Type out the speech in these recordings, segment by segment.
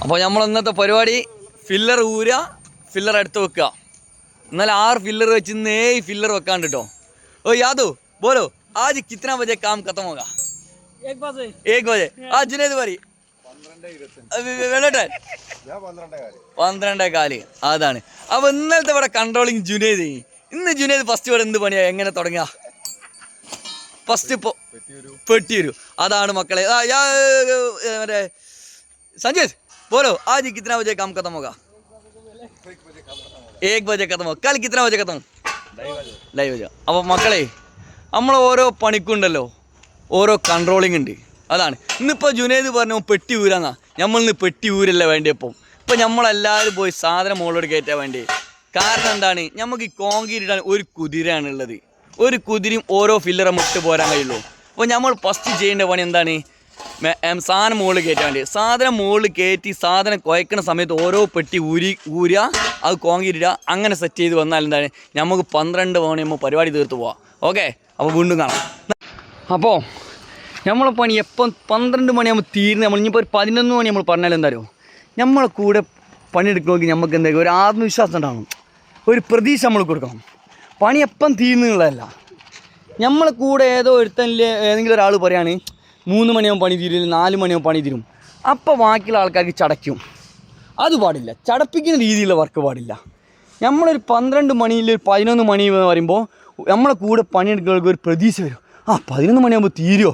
അപ്പോൾ നമ്മൾ ഇന്നത്തെ പരിപാടി ഫില്ലർ ഊരുക, ഫില്ലർ എടുത്ത് വെക്കുക. എന്നാൽ 6 फिलर വെച്ച് 7 फिलर വെക്കാണ്ട് കേട്ടോ. ഓ യാദു बोलो आज कितना बजे काम खत्म होगा? 1 बजे. 1 बजे. आज जुनेद भाई 12:15 അതാണ്. അപ്പോൾ ഇന്നലത്തെ ഇവിടെ കൺട്രോളിങ് ജുനേദ്. ഇന്ന് ജുനേദ് ഫസ്റ്റ് ഇവിടെ എന്ത് പണിയാ, എങ്ങനെ തുടങ്ങിയ? ഫസ്റ്റ് ഇപ്പോൾ പെട്ടിയൂരു. അതാണ് മക്കളെ. മറ്റേ संजीत बोलो आज कितना बजे काम खत्म होगा? 1 बजे खत्म होगा. कल कितना बजे खत्म? 2 बजे. അപ്പോൾ മക്കളെ നമ്മൾ ഓരോ പണിക്കുണ്ടല്ലോ ഓരോ കൺട്രോളിങ് ഉണ്ട്. അതാണ് ഇന്നിപ്പോൾ ജുനേദ് പറഞ്ഞു പെട്ടി ഊരാന്നാ. നമ്മളിന്ന് പെട്ടി ഊരല്ല വേണ്ടിയപ്പോൾ ഇപ്പം നമ്മളെല്ലാവരും പോയി സാധനം മുകളിലോട്ട് കയറ്റാൻ വേണ്ടി. കാരണം എന്താണ്, നമുക്ക് ഈ കോൺക്രീറ്റ് ഇടാൻ ഒരു കുതിരയാണുള്ളത്. ഒരു കുതിരയും ഓരോ ഫില്ലറും ഇട്ട് പോരാൻ കഴിയുള്ളൂ. അപ്പോൾ നമ്മൾ ഫസ്റ്റ് ചെയ്യേണ്ട പണി എന്താണ്, സാധനം മുകളിൽ കയറ്റാൻ വേണ്ടി. സാധനം മുകളിൽ കയറ്റി സാധനം കുഴക്കുന്ന സമയത്ത് ഓരോ പെട്ടി ഊരുക, അത് കോൺക്രീറ്റ് ഇടുക. അങ്ങനെ സെറ്റ് ചെയ്ത് വന്നാൽ എന്താണ്, നമുക്ക് 12 മണിയാകുമ്പോൾ പരിപാടി തീർത്ത് പോവാം. ഓക്കെ, അപ്പോൾ വീണ്ടും കാണാം. അപ്പോൾ നമ്മളെ പണി എപ്പം 12 മണിയാകുമ്പോൾ തീരുന്ന. നമ്മൾ ഇനിയിപ്പോൾ ഒരു 11 മണി നമ്മൾ പറഞ്ഞാൽ എന്തായാലും നമ്മളെ കൂടെ പണിയെടുക്കണമെങ്കിൽ നമുക്ക് എന്തെങ്കിലും ഒരു ആത്മവിശ്വാസം ഉണ്ടാകണം, ഒരു പ്രതീക്ഷ നമ്മൾ കൊടുക്കണം. പണി എപ്പം തീരുന്നുള്ളതല്ല. നമ്മളെ കൂടെ ഏതെങ്കിലും ഒരാൾ പറയാണ് 3 മണിയാകുമ്പോൾ പണി തീരില്ല, 4 മണിയാകുമ്പോൾ പണി തീരും. അപ്പോൾ ബാക്കിയുള്ള ആൾക്കാർക്ക് ചടയ്ക്കും. അത് പാടില്ല, ചടപ്പിക്കുന്ന രീതിയിലുള്ള വർക്ക് പാടില്ല. നമ്മളൊരു 12 മണിയിൽ 11 മണി എന്ന് പറയുമ്പോൾ നമ്മളെ കൂടെ പണിയെടുക്കുന്നവർക്ക് ഒരു പ്രതീക്ഷ വരും. 11 മണിയാകുമ്പോൾ തീരുമോ?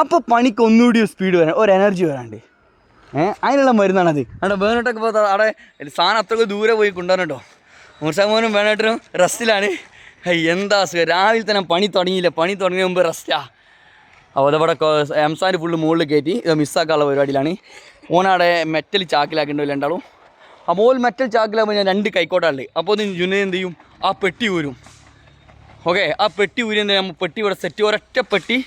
അപ്പോൾ പണിക്ക് ഒന്നുകൂടി ഒരു സ്പീഡ് വരാൻ, ഒരു എനർജി വരാണ്ട് അതിനുള്ള മരുന്നാണത്. അവിടെ വേണിട്ടൊക്കെ ഇപ്പോൾ അവിടെ സാധനം അത്രയ്ക്ക് ദൂരെ പോയി കൊണ്ടുവരണം കേട്ടോ. മൂർസാമോനും വേണിട്ടും റെസ്റ്റിലാണ്. എന്താ രാവിലെ തന്നെ പണി തുടങ്ങിയില്ല, പണി തുടങ്ങിയ മുമ്പ് റെസ്റ്റാ. അപ്പോൾ അതവിടെ എംസാൻ ഫുള്ള് മുകളിൽ കയറ്റി ഇത് മിസ്സാക്കാനുള്ള പരിപാടിയിലാണ്. ഓനവിടെ മെറ്റൽ ചാക്കിലാക്കേണ്ടി രണ്ടാളും. അപ്പോൾ മെറ്റൽ ചാക്കിലാകുമ്പോൾ ഞാൻ 2 കൈക്കോട്ടാളുണ്ട്. അപ്പോൾ അത് ജുനേദ് എന്ത് ചെയ്യും, ആ പെട്ടി ഊരും. ഓക്കെ, ആ പെട്ടി ഊരി എന്താ നമ്മൾ പെട്ടി ഇവിടെ ഒരൊറ്റ പെട്ടി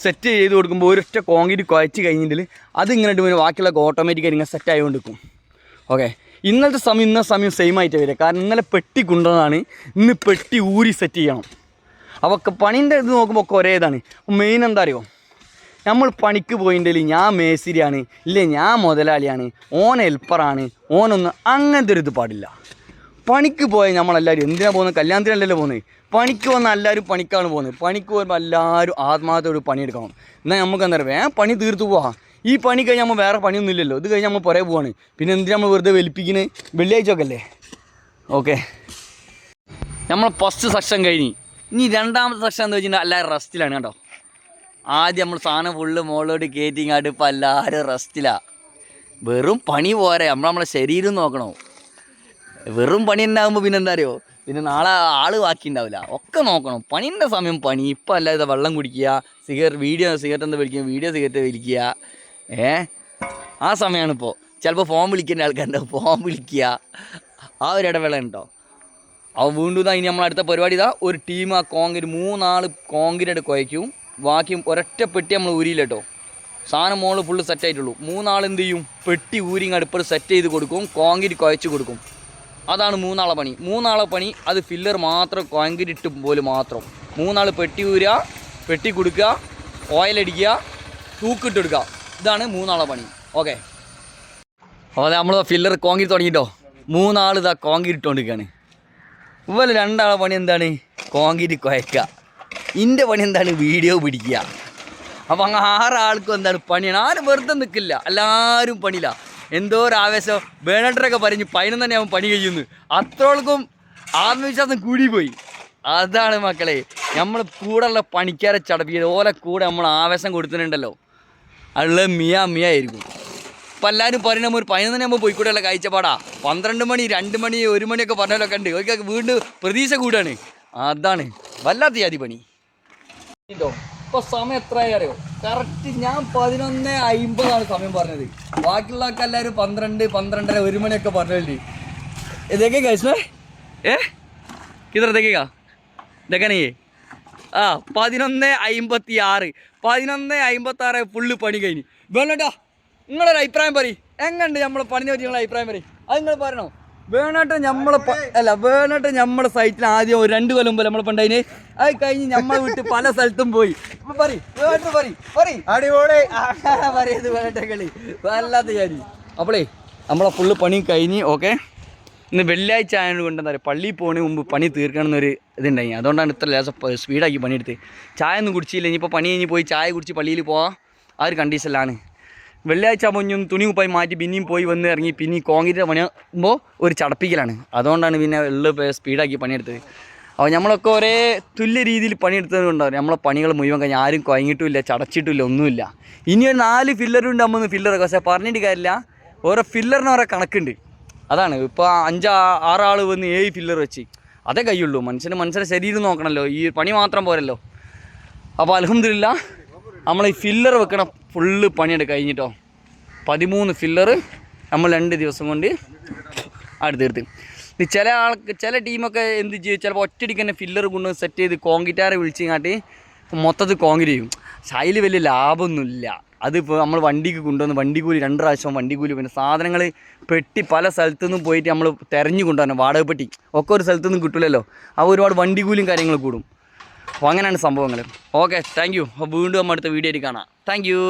സെറ്റ് ചെയ്ത് കൊടുക്കുമ്പോൾ ഒരൊറ്റ കോൺക്രീറ്റ് കുഴച്ച് കഴിഞ്ഞിട്ട് അതിങ്ങനെ ഇട്ട് പിന്നെ ബാക്കിയുള്ളതൊക്കെ ഓട്ടോമാറ്റിക്കായിട്ട് ഇങ്ങനെ സെറ്റ് ആയിക്കൊണ്ട് നിൽക്കും. ഓക്കെ, ഇന്നത്തെ സമയം സെയിം ആയിട്ട് വരിക. കാരണം ഇന്നലെ പെട്ടി കൊണ്ടുവന്നതാണ്, ഇന്ന് പെട്ടി ഊരി സെറ്റ് ചെയ്യണം. അപ്പോൾ പണീൻ്റെ ഇത് നോക്കുമ്പോൾ ഒക്കെ ഒരേ ഇതാണ്. മെയിൻ എന്താ അറിയോ, നമ്മൾ പണിക്ക് പോയിട്ടില്ല ഞാൻ മേസ്തിരിയാണ്, ഇല്ലേ ഞാൻ മുതലാളിയാണ്, ഓൻ ഹെൽപ്പറാണ്, ഓനൊന്നും അങ്ങനത്തെ ഒരു ഇത് പാടില്ല. പണിക്ക് പോയാൽ നമ്മളെല്ലാവരും എന്തിനാണ് പോകുന്നത്, കല്യാണത്തിനല്ലല്ലോ പോകുന്നത്. പണിക്ക് വന്നാൽ എല്ലാവരും പണിക്കാണ് പോകുന്നത്. പണിക്ക് പോകുമ്പോൾ എല്ലാവരും ആത്മാർത്ഥത്തോട് പണിയെടുക്കണം. എന്നാൽ നമുക്ക് എന്താ പറയുക, പണി തീർത്തു പോവാം. ഈ പണി കഴിഞ്ഞാൽ നമ്മൾ വേറെ പണിയൊന്നും ഇല്ലല്ലോ. ഇത് കഴിഞ്ഞാൽ നമ്മൾ പുറകെ പോവാണ്. പിന്നെ എന്തിനാ നമ്മൾ വെറുതെ വലിപ്പിക്കുന്നത്? വെള്ളിയാഴ്ച ഒക്കെ അല്ലേ. ഓക്കെ, നമ്മൾ ഫസ്റ്റ് സെക്ഷൻ കഴിഞ്ഞ് ഇനി രണ്ടാമത്തെ സെക്ഷൻ എന്ന് വെച്ചിട്ടുണ്ടെങ്കിൽ എല്ലാവരും റെസ്റ്റിലാണ് കേട്ടോ. ആദ്യം നമ്മൾ സാധനം ഫുള്ള് മുകളിലോട്ട് കയറ്റിങ്ങാട്ട് ഇപ്പോൾ എല്ലാവരും റെസ്റ്റിലാണ്. വെറും പണി പോരെ, നമ്മളെ ശരീരം നോക്കണോ. വെറും പണി ഉണ്ടാകുമ്പോൾ പിന്നെ എന്താ അറിയോ, പിന്നെ നാളെ ആൾ ബാക്കി ഉണ്ടാവില്ല. ഒക്കെ നോക്കണം. പണീൻ്റെ സമയം പണി. ഇപ്പം അല്ലാതെ വെള്ളം കുടിക്കുക, സിഗരറ്റ് എന്താ വലിക്കുക, സിഗരറ്റ് വലിക്കുക. ആ സമയമാണ് ഇപ്പോൾ. ചിലപ്പോൾ ഫോൺ വിളിക്കേണ്ട ആൾക്കാരുണ്ടാവും, ഫോൺ വിളിക്കുക. ആ ഒരു ഇടവേള ഉണ്ടോ. അപ്പോൾ വീണ്ടും ഇതാ ഇനി നമ്മളടുത്ത പരിപാടി ഇതാ. ഒരു ടീം ആ കോൺക്രീറ്റ് 3 ആൾ കോൺക്രീറ്റ് കുഴയ്ക്കും. ബാക്കി ഒരൊറ്റ പെട്ടി നമ്മൾ ഊരിയില്ല കേട്ടോ. സാധനം മുകളിൽ ഫുള്ള് സെറ്റായിട്ടുള്ളൂ. 3 ആൾ എന്ത് ചെയ്യും, പെട്ടി ഊരിങ് അടുപ്പിൽ സെറ്റ് ചെയ്ത് കൊടുക്കും, കോൺക്രീറ്റ് കുഴച്ച് കൊടുക്കും. അതാണ് 3 ആളെ പണി. 3 ആളെ പണി അത് ഫില്ലർ മാത്രം കോൺക്രീറ്റ് ഇട്ടും പോലും മാത്രം. 3 ആൾ പെട്ടി ഊരുക, പെട്ടി കൊടുക്കുക, ഓയിലടിക്കുക, തൂക്കിട്ട് എടുക്കുക. ഇതാണ് 3 ആളെ പണി. ഓക്കെ, അപ്പോൾ നമ്മൾ ഫില്ലർ കോൺക്രീറ്റ് തുടങ്ങിയിട്ടോ. 3 ആൾ ഇതാ കോൺക്രീറ്റ് ഇട്ടുകൊണ്ടിരിക്കുകയാണ്. ഇവർ 2 ആളെ പണി എന്താണ്, കോൺക്രീറ്റ് കുഴക്കുക. ഇതിൻ്റെ പണി എന്താണ്, വീഡിയോ പിടിക്കുക. അപ്പോൾ അങ്ങ് 6 ആൾക്കും എന്താണ് പണിയാണ്. ആരും വെറുതെ നിൽക്കില്ല, എല്ലാവരും പണിയില്ല. എന്തോ ഒരു ആവേശം. ബേണട്ടറൊക്കെ പറഞ്ഞ് 11 തന്നെ അവൻ പണി കഴിയുന്നു. അത്രോൾക്കും ആത്മവിശ്വാസം കൂടിപ്പോയി. അതാണ് മക്കളെ നമ്മൾ കൂടെയുള്ള പണിക്കാരെ ചടപ്പിക്കുന്നത്. ഓലെ കൂടെ നമ്മൾ ആവേശം കൊടുത്തിട്ടുണ്ടല്ലോ, അതുള്ള മിയ ആയിരിക്കും. അപ്പം എല്ലാവരും പറയുന്ന ഒരു 11 തന്നെ ആകുമ്പോൾ പോയിക്കൂടെയുള്ള കാഴ്ചപ്പാടാ. 12 മണി 2 മണി 1 മണിയൊക്കെ പറഞ്ഞാലൊക്കെ ഉണ്ട്. ഒരിക്കൽ വീണ്ടും പ്രതീക്ഷ കൂടാണ്. അതാണ് വല്ലാത്ത ജാതി പണി കേട്ടോ. ഇപ്പോൾ സമയം എത്രയായി അറിയോ? കറക്റ്റ് ഞാൻ 11:50 സമയം പറഞ്ഞത്. ബാക്കിയുള്ളവർക്ക് എല്ലാവരും 12, 12:30, 1 മണിയൊക്കെ പറഞ്ഞല്ലേ. ഇതൊക്കെ കഴിച്ചേ കിതർ देखा देखा नहीं 11:56 11:56 ഫുള്ള് പണി കഴിഞ്ഞ്. വേണേട്ടാ നിങ്ങളൊരു അഭിപ്രായം പറയും, എങ്ങനെയുണ്ട് നമ്മളെ പണിനെ പറ്റി നിങ്ങളെ അഭിപ്രായം പറയും. അത് നിങ്ങൾ പറയണോ? വേണേട്ടൻ നമ്മളെ സൈറ്റിൽ ആദ്യം ഒരു 2 കൊല്ലം മുമ്പ് നമ്മളെ പണ്ടതിന് അത് കഴിഞ്ഞ് നമ്മളെ വിട്ട് പല സ്ഥലത്തും പോയി. അടിപൊളി പറയുന്നത് വേണേട്ട കളി വല്ലാത്ത കാര്യം. അപ്പോളേ നമ്മളെ ഫുള്ള് പണി കഴിഞ്ഞ് ഓക്കെ. ഇന്ന് വെള്ളിയാഴ്ച ആയതുകൊണ്ട് എന്താ പറയുക, പള്ളിയിൽ പോകുന്നതിന് മുമ്പ് പണി തീർക്കണമെന്നൊരു ഇതുണ്ടായി. അതുകൊണ്ടാണ് ഇത്ര ലേസം സ്പീഡാക്കി പണിയെടുത്ത്. ചായ ഒന്നും കുടിച്ചില്ല, ഇനിയിപ്പോൾ പണി കഴിഞ്ഞ് പോയി ചായ കുടിച്ച് പള്ളിയിൽ പോവാം, ആ ഒരു കണ്ടീഷനിലാണ്. വെള്ളിയാഴ്ച ആകുമ്പോൾ ഇനി തുണി കുപ്പായി മാറ്റി പിന്നെയും പോയി വന്ന് ഇറങ്ങി പിന്നെയും കോൺക്രീറ്റ് പണിയാകുമ്പോൾ ഒരു ചടപ്പിക്കലാണ്. അതുകൊണ്ടാണ് പിന്നെ സ്പീഡാക്കി പണിയെടുത്തത്. അപ്പോൾ നമ്മളൊക്കെ ഒരേ തുല്യ രീതിയിൽ പണിയെടുത്തത് കൊണ്ടാണ് നമ്മളെ പണികൾ മുഴുവൻ കഴിഞ്ഞാൽ ആരും കുഴങ്ങിയിട്ടുമില്ല, ചടച്ചിട്ടില്ല, ഒന്നുമില്ല. ഇനി ഒരു 4 ഫില്ലറും ഉണ്ടാകുമ്പോൾ ഫില്ലറൊക്കെ, പക്ഷേ പറഞ്ഞിട്ട് കാര്യമില്ല, ഓരോ ഫില്ലറിന് ഓരോ കണക്കുണ്ട്. അതാണ് ഇപ്പോൾ 5-6 ആൾ വന്ന് 7 ഫില്ലർ വെച്ച് അതേ കഴിയുള്ളൂ. മനുഷ്യൻ്റെ ശരീരം നോക്കണമല്ലോ, ഈ പണി മാത്രം പോരല്ലോ. അപ്പോൾ അൽഹംദുലില്ലാ നമ്മൾ ഈ ഫില്ലർ വെക്കണം ഫുള്ള് പണിയെടുത്ത് കഴിഞ്ഞിട്ടോ. 13 ഫില്ലർ നമ്മൾ 2 ദിവസം കൊണ്ട് അടുത്ത്. ചില ടീമൊക്കെ എന്ത് ചെയ്യും, ചിലപ്പോൾ ഒറ്റയടിക്ക് തന്നെ ഫില്ലർ കൊണ്ട് സെറ്റ് ചെയ്ത് കോൺക്രീറ്റാറെ വിളിച്ചിങ്ങാട്ടി മൊത്തത്തിൽ കോൺക്രീറ്റ് ചെയ്യും. അതിൽ വലിയ ലാഭമൊന്നുമില്ല. അതിപ്പോൾ നമ്മൾ വണ്ടിക്ക് കൊണ്ടുവന്ന് വണ്ടി കൂലി 2 പ്രാവശ്യം വണ്ടി കൂലി, പിന്നെ സാധനങ്ങൾ പെട്ടി പല സ്ഥലത്തുനിന്നും പോയിട്ട് നമ്മൾ തിരഞ്ഞു കൊണ്ടുവരണം. വാടക പെട്ടി ഒക്കെ ഒരു സ്ഥലത്തുനിന്നും കിട്ടില്ലല്ലോ, അപ്പോൾ ഒരുപാട് വണ്ടി കൂലിയും കാര്യങ്ങളും കൂടും. അപ്പോൾ അങ്ങനെയാണ് സംഭവങ്ങൾ. Okay, thank you. അപ്പോൾ വീണ്ടും നമ്മൾ അടുത്ത വീഡിയോ ആയിട്ട് കാണാം. Thank you.